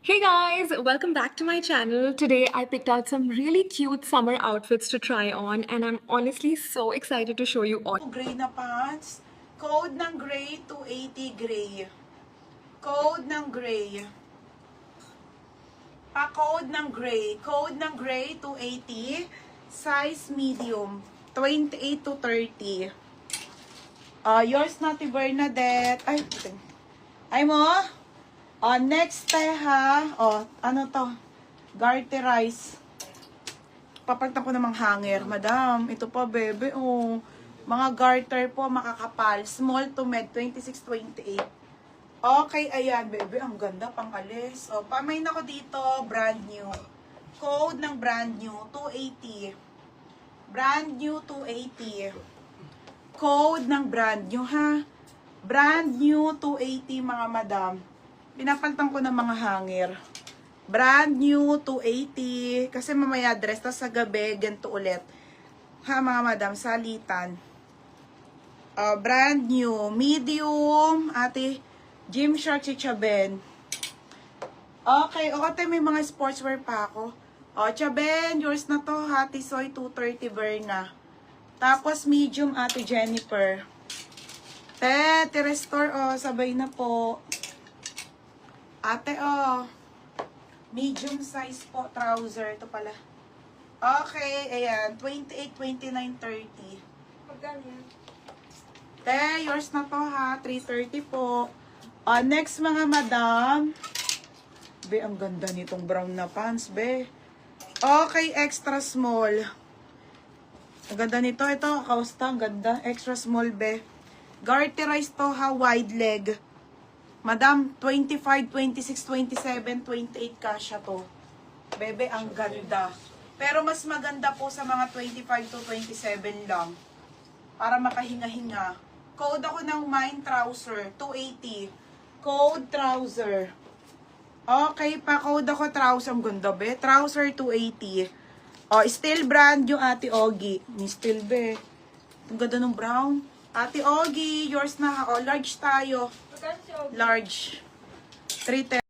Hey guys, welcome back to my channel. Today I picked out some really cute summer outfits to try on and I'm honestly so excited to show you all. Gray na pants. Code ng gray, 280 gray. Code ng gray. Pa-code ng gray. Code ng gray, 280. Size medium, 28 to 30. Yours na, Bernadette. Ay mo? Next tayo ha. Ano to? Garterize. Papagtan ko namang hanger, madam. Ito pa, bebe. Mga garter po, makakapal. Small to med, 26-28. Okay, ayan, bebe. Ang ganda, pang alis. Pamain ako dito, brand new. Code ng brand new, 280. Brand new, 280. Code ng brand new, ha? Brand new, 280, mga madam. Pinapalitan ko ng mga hanger. Brand new, 280. Kasi mamaya dress, tas sa gabi, ganito ulit. Ha, mga madam, salitan. Brand new. Medium, ate, gym shorts si Chaben. Okay, ate, may mga sportswear pa ako. Chaben, yours na to, ha, Tisoy, 230 Berna. Tapos medium, ate Jennifer. Restore, sabay na po. Ate, medium size po, trouser. Ito pala. Okay, ayan. 28, 29, 30. Magkano yan? Yours na to ha. 330 po. Next mga madam. Be, ang ganda nitong brown na pants, be. Okay, extra small. Ang ganda nito. Ito, kausta. Ang ganda. Extra small, be. Garterize to ha. Wide leg. Madam, 25, 26, 27, 28 kasya to. Bebe, ang ganda. Pero mas maganda po sa mga 25 to 27 lang. Para makahinga-hinga. Code ako ng mine trouser, 280. Code trouser. Okay, pa-code ako trouser. Ang ganda, be. Trouser, 280. Still brand yung ate Ogie. Ni still, be. Ang ganda ng brown. Ate Ogie, yours na ha. Large tayo. Large. 310.